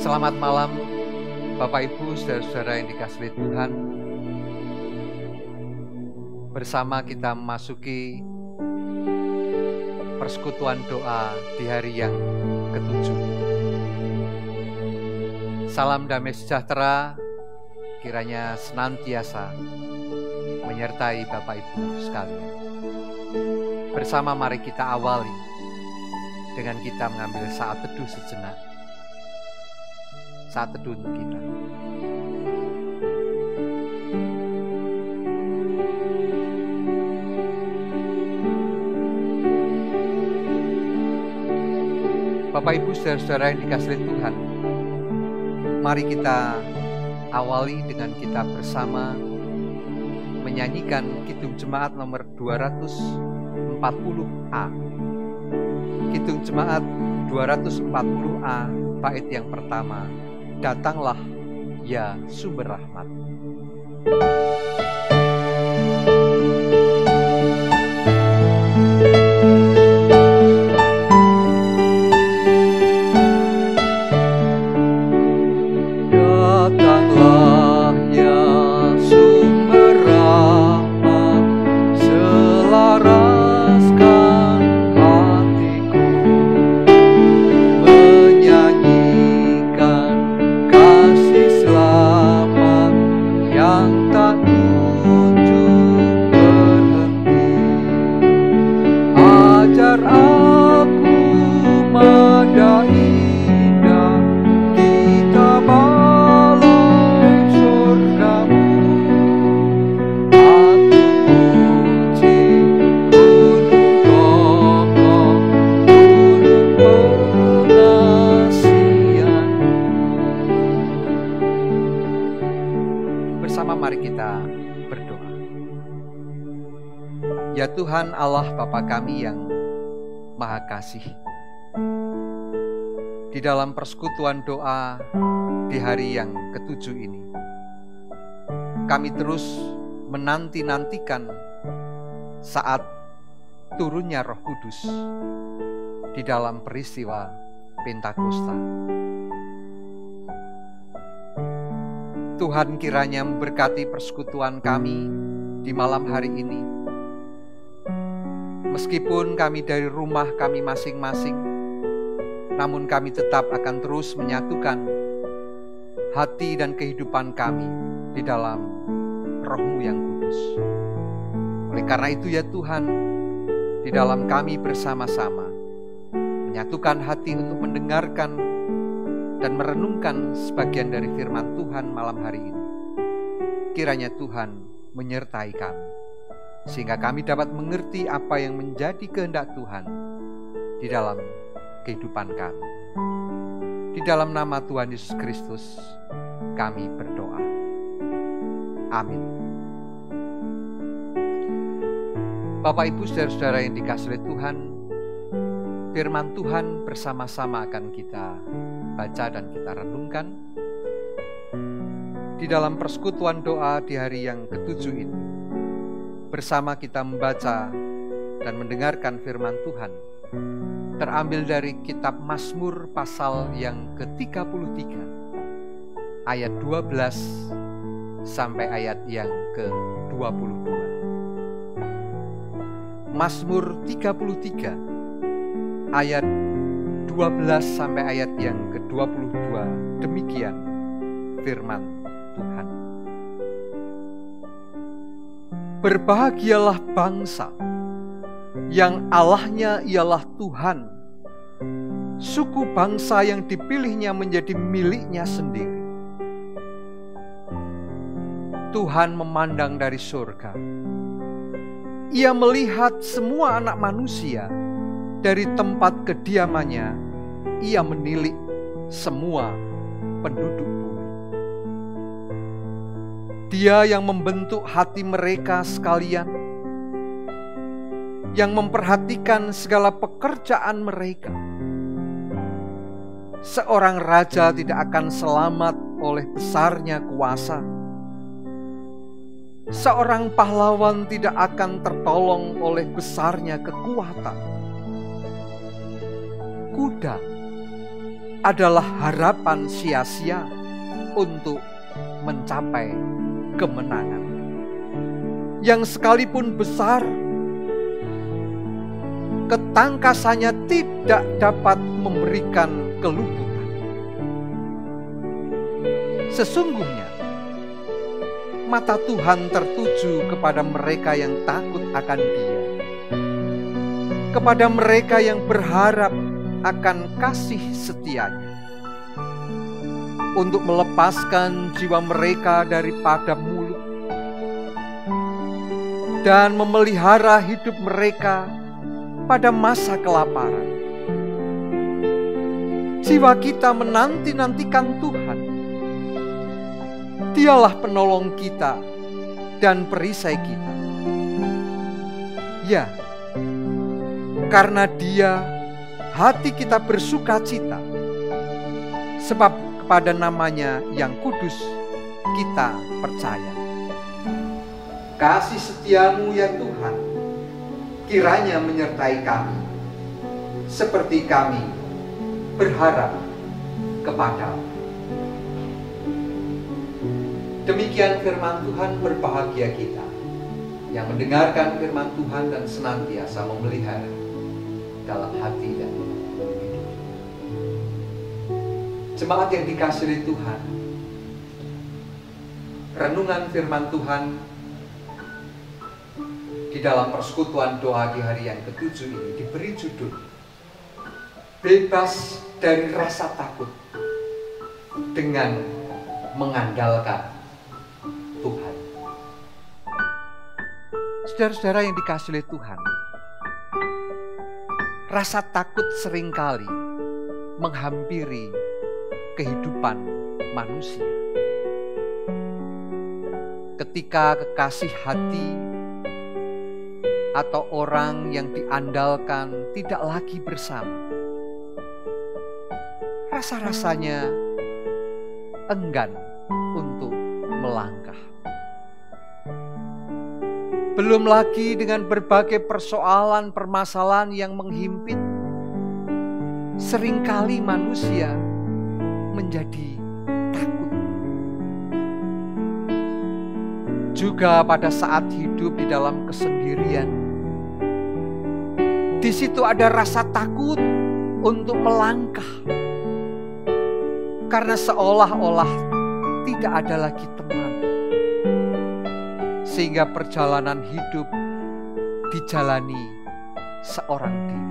Selamat malam, Bapak Ibu, saudara-saudara yang dikasihi Tuhan. Bersama kita memasuki persekutuan doa di hari yang ke-7. Salam damai sejahtera kiranya senantiasa menyertai Bapak Ibu sekalian. Bersama mari kita awali dengan kita mengambil saat teduh sejenak. Saat teduh untuk kita. Bapak Ibu saudara-saudara yang dikasihi Tuhan, mari kita awali dengan kita bersama menyanyikan Kidung Jemaat nomor 240A. Kidung Jemaat 240A, bait yang pertama. Datanglah ya sumber rahmat. Datanglah ya sumber rahmat, selaraskan hatiku menyanyikan kasih selamat yang tak kunjung berhenti. Ajar aku mada indah kitab alam surgamu. Aku puji gunung kokoh, gunung pengasihanmu. Bersama mari kita berdoa. Ya Tuhan Allah Bapa kami yang Maha Kasih, di dalam persekutuan doa di hari yang ke-7 ini, kami terus menanti-nantikan saat turunnya Roh Kudus di dalam peristiwa Pentakosta. Tuhan kiranya memberkati persekutuan kami di malam hari ini. Meskipun kami dari rumah kami masing-masing, namun kami tetap akan terus menyatukan hati dan kehidupan kami di dalam Roh-Mu yang kudus. Oleh karena itu ya Tuhan, di dalam kami bersama-sama menyatukan hati untuk mendengarkan dan merenungkan sebagian dari firman Tuhan malam hari ini. Kiranya Tuhan menyertai kami, sehingga kami dapat mengerti apa yang menjadi kehendak Tuhan di dalam kehidupan kami. Di dalam nama Tuhan Yesus Kristus kami berdoa. Amin. Bapak Ibu saudara-saudara yang dikasihi Tuhan, firman Tuhan bersama-sama akan kita baca dan kita renungkan di dalam persekutuan doa di hari yang ke-7 ini. Bersama kita membaca dan mendengarkan firman Tuhan terambil dari kitab Mazmur pasal yang ke-33 ayat 12 sampai ayat yang ke-22. Mazmur 33 ayat 12 sampai ayat yang ke-22. Demikian firman Tuhan. Berbahagialah bangsa yang Allahnya ialah Tuhan, suku bangsa yang dipilihnya menjadi miliknya sendiri. Tuhan memandang dari surga. Ia melihat semua anak manusia dari tempat kediamannya. Ia menilik semua penduduk bumi. Dia yang membentuk hati mereka sekalian, yang memperhatikan segala pekerjaan mereka. Seorang raja tidak akan selamat oleh besarnya kuasa. Seorang pahlawan tidak akan tertolong oleh besarnya kekuatan. Kuda adalah harapan sia-sia untuk mencapai kemenangan. Yang sekalipun besar, ketangkasannya tidak dapat memberikan keluputan. Sesungguhnya, mata Tuhan tertuju kepada mereka yang takut akan Dia, kepada mereka yang berharap akan kasih setianya, untuk melepaskan jiwa mereka daripada mulut dan memelihara hidup mereka pada masa kelaparan. Jiwa kita menanti-nantikan Tuhan. Dialah penolong kita dan perisai kita. Ya, karena Dia hati kita bersuka cita, sebab kepada nama-Nya yang kudus kita percaya. Kasih setia-Mu ya Tuhan, kiranya menyertai kami, seperti kami berharap kepada-Mu. Demikian firman Tuhan. Berbahagia kita yang mendengarkan firman Tuhan dan senantiasa memelihara dalam hati dan hidup. Jemaat yang dikasihi oleh Tuhan, renungan firman Tuhan di dalam persekutuan doa di hari yang ke-7 ini diberi judul Bebas dari Rasa Takut dengan Mengandalkan Tuhan. Saudara-saudara yang dikasihi oleh Tuhan, rasa takut seringkali menghampiri kehidupan manusia. Ketika kekasih hati atau orang yang diandalkan tidak lagi bersama, rasa-rasanya enggan untuk melangkah. Belum lagi dengan berbagai persoalan permasalahan yang menghimpit, seringkali manusia menjadi takut. Juga pada saat hidup di dalam kesendirian, di situ ada rasa takut untuk melangkah, karena seolah-olah tidak ada lagi teman, sehingga perjalanan hidup dijalani seorang diri.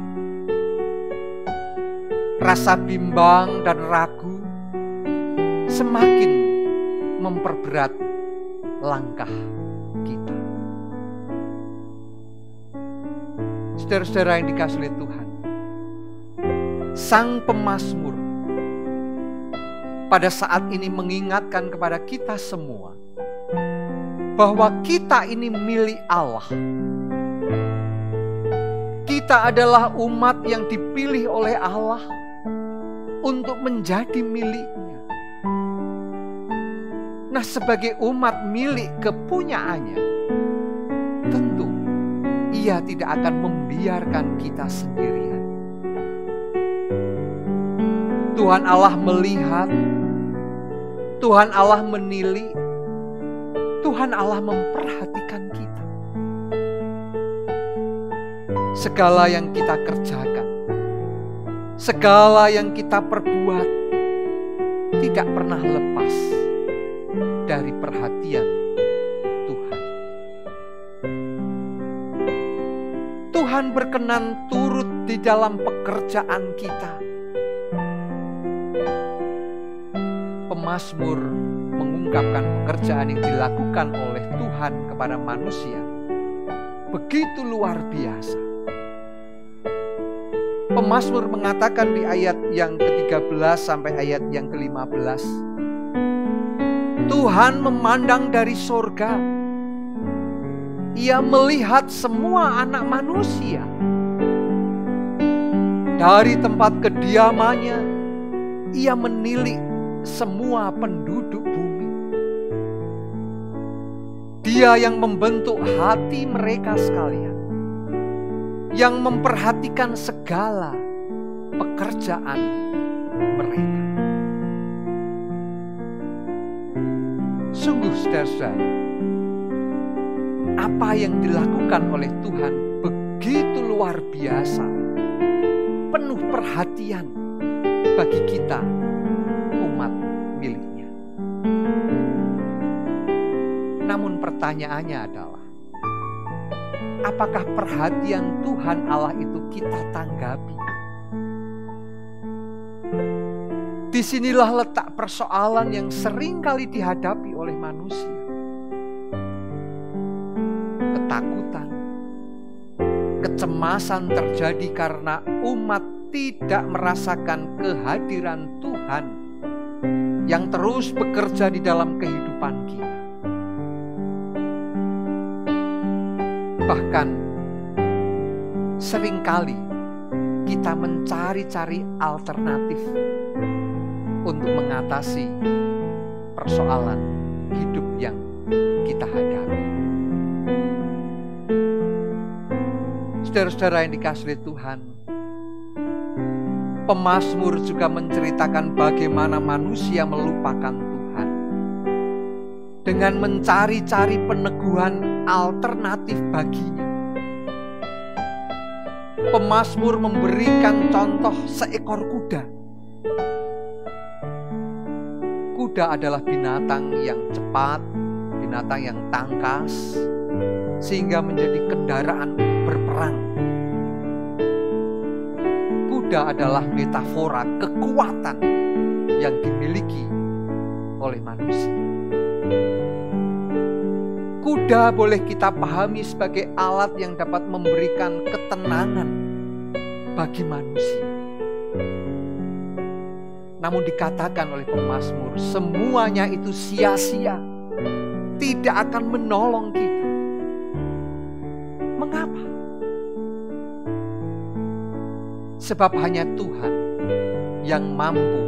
Rasa bimbang dan ragu semakin memperberat langkah kita. Saudara-saudara yang dikasihi oleh Tuhan, Sang Pemazmur pada saat ini mengingatkan kepada kita semua bahwa kita ini milik Allah. Kita adalah umat yang dipilih oleh Allah untuk menjadi miliknya. Nah, sebagai umat milik kepunyaannya, tentu Ia tidak akan membiarkan kita sendirian. Tuhan Allah melihat, Tuhan Allah menilik, Tuhan Allah memperhatikan kita. Segala yang kita kerjakan, segala yang kita perbuat, tidak pernah lepas dari perhatian Tuhan. Tuhan berkenan turut di dalam pekerjaan kita. Pemazmur mengungkapkan pekerjaan yang dilakukan oleh Tuhan kepada manusia begitu luar biasa. Pemazmur mengatakan di ayat yang ke-13 sampai ayat yang ke-15, Tuhan memandang dari sorga, Ia melihat semua anak manusia. Dari tempat kediamannya, Ia menilik semua penduduk bumi. Dia yang membentuk hati mereka sekalian, yang memperhatikan segala pekerjaan mereka. Sungguh saudara-saudara, apa yang dilakukan oleh Tuhan begitu luar biasa, penuh perhatian bagi kita, umat miliknya. Namun pertanyaannya adalah, apakah perhatian Tuhan Allah itu kita tanggapi? Disinilah letak persoalan yang sering kali dihadapi oleh manusia. Ketakutan, kecemasan terjadi karena umat tidak merasakan kehadiran Tuhan yang terus bekerja di dalam kehidupan kita. Bahkan seringkali kita mencari-cari alternatif untuk mengatasi persoalan hidup yang kita hadapi. Saudara-saudara yang dikasihi Tuhan, pemazmur juga menceritakan bagaimana manusia melupakan Tuhan dengan mencari-cari peneguhan alternatif baginya. Pemazmur memberikan contoh seekor kuda. Kuda adalah binatang yang cepat, binatang yang tangkas, sehingga menjadi kendaraan berperang. Kuda adalah metafora kekuatan yang dimiliki oleh manusia. Kuda boleh kita pahami sebagai alat yang dapat memberikan ketenangan bagi manusia. Namun dikatakan oleh pemazmur, semuanya itu sia-sia, tidak akan menolong kita. Mengapa? Sebab hanya Tuhan yang mampu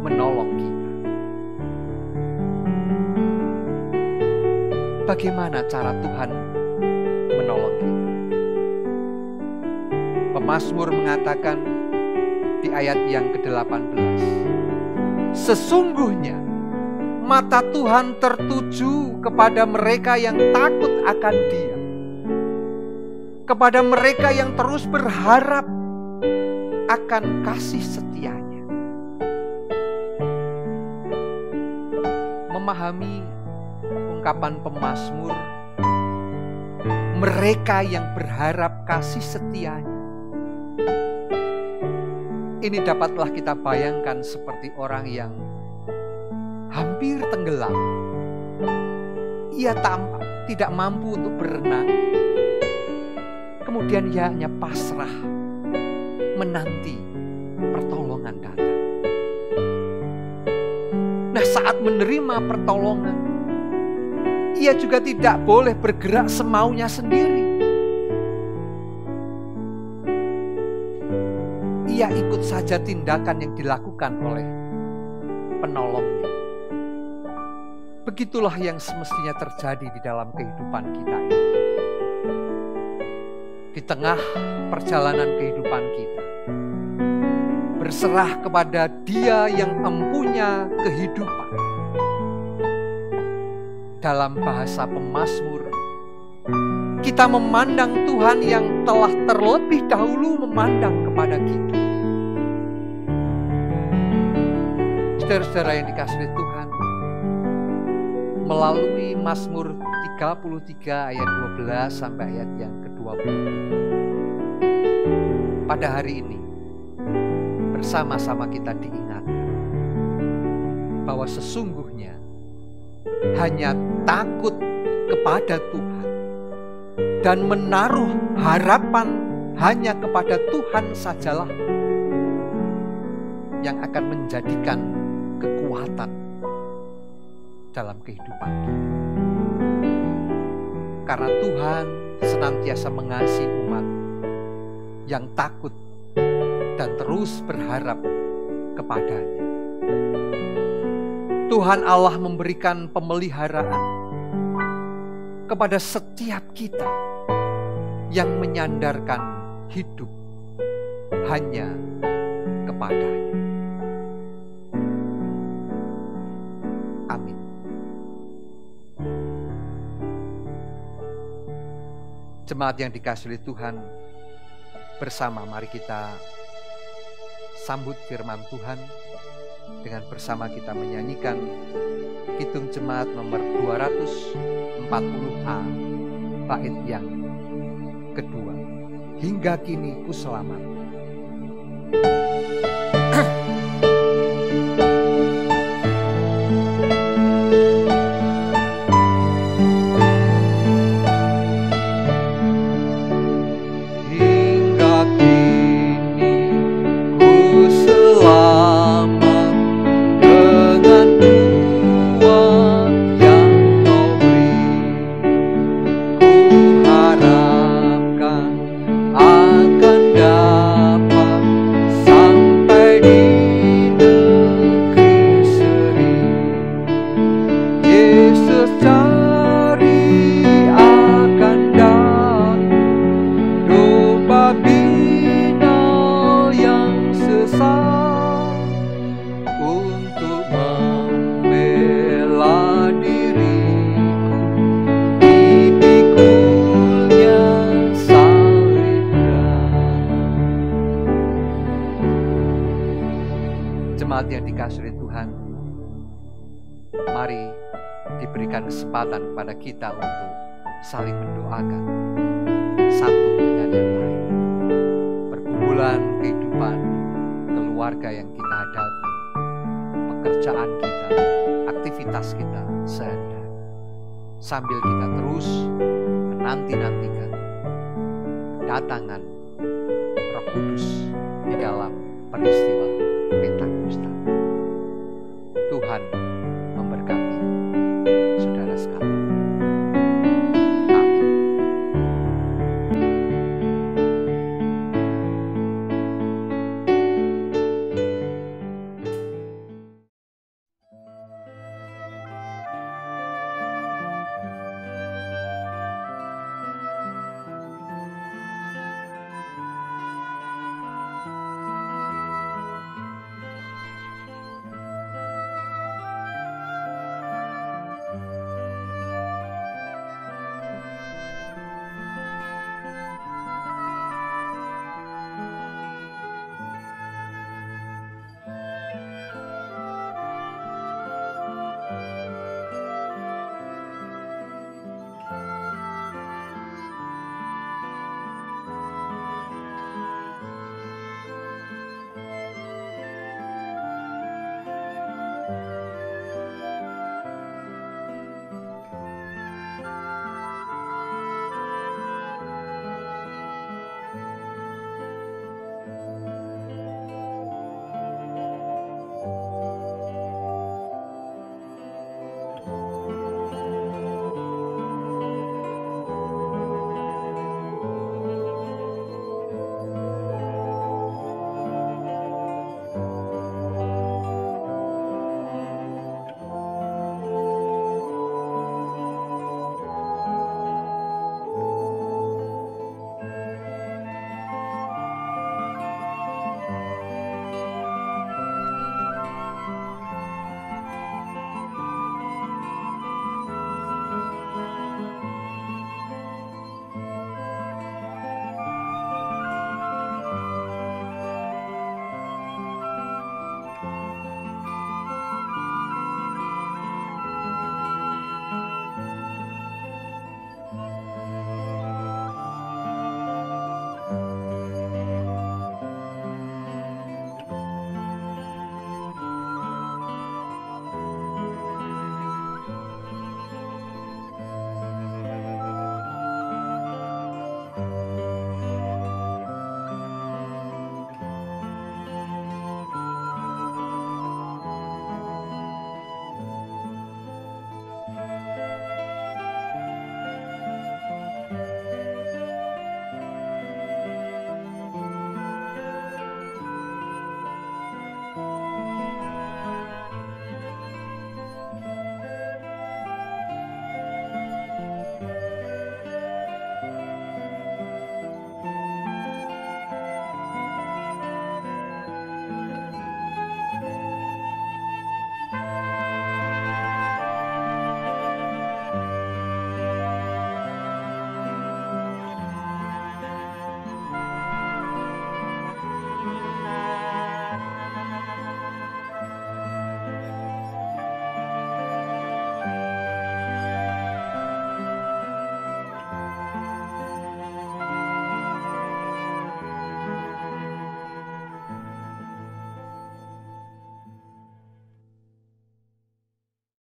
menolong kita. Bagaimana cara Tuhan menolong kita? Pemazmur mengatakan di ayat yang ke-18, sesungguhnya mata Tuhan tertuju kepada mereka yang takut akan Dia, kepada mereka yang terus berharap akan kasih setia-Nya. Memahami ungkapan pemazmur, mereka yang berharap kasih setia-Nya, ini dapatlah kita bayangkan seperti orang yang hampir tenggelam. Ia tidak mampu untuk berenang. Kemudian ia hanya pasrah menanti pertolongan datang. Nah, saat menerima pertolongan, ia juga tidak boleh bergerak semaunya sendiri. Ia ikut saja tindakan yang dilakukan oleh penolongnya. Begitulah yang semestinya terjadi di dalam kehidupan kita ini. Di tengah perjalanan kehidupan kita, berserah kepada Dia yang empunya kehidupan. Dalam bahasa pemazmur, kita memandang Tuhan yang telah terlebih dahulu memandang kepada kita. Saudara-saudara yang dikasihi Tuhan, melalui Mazmur 33 ayat 12 sampai ayat yang ke-20, pada hari ini bersama-sama kita diingatkan bahwa sesungguhnya hanya takut kepada Tuhan dan menaruh harapan hanya kepada Tuhan sajalah yang akan menjadikan kekuatan dalam kehidupan kita. Karena Tuhan senantiasa mengasihi umat yang takut dan terus berharap kepadanya. Tuhan Allah memberikan pemeliharaan kepada setiap kita yang menyandarkan hidup hanya kepadanya. Jemaat yang dikasihi oleh Tuhan, bersama mari kita sambut firman Tuhan dengan bersama kita menyanyikan Kidung Jemaat nomor 240A, bait yang kedua. Hingga kini ku selamat. Jemaat yang dikasihi Tuhan, mari diberikan kesempatan kepada kita untuk saling mendoakan satu dengan yang lain. Pergumulan kehidupan keluarga yang kita hadapi, pekerjaan kita, aktivitas kita sehari-hari, sambil kita terus menanti-nantikan kedatangan Roh Kudus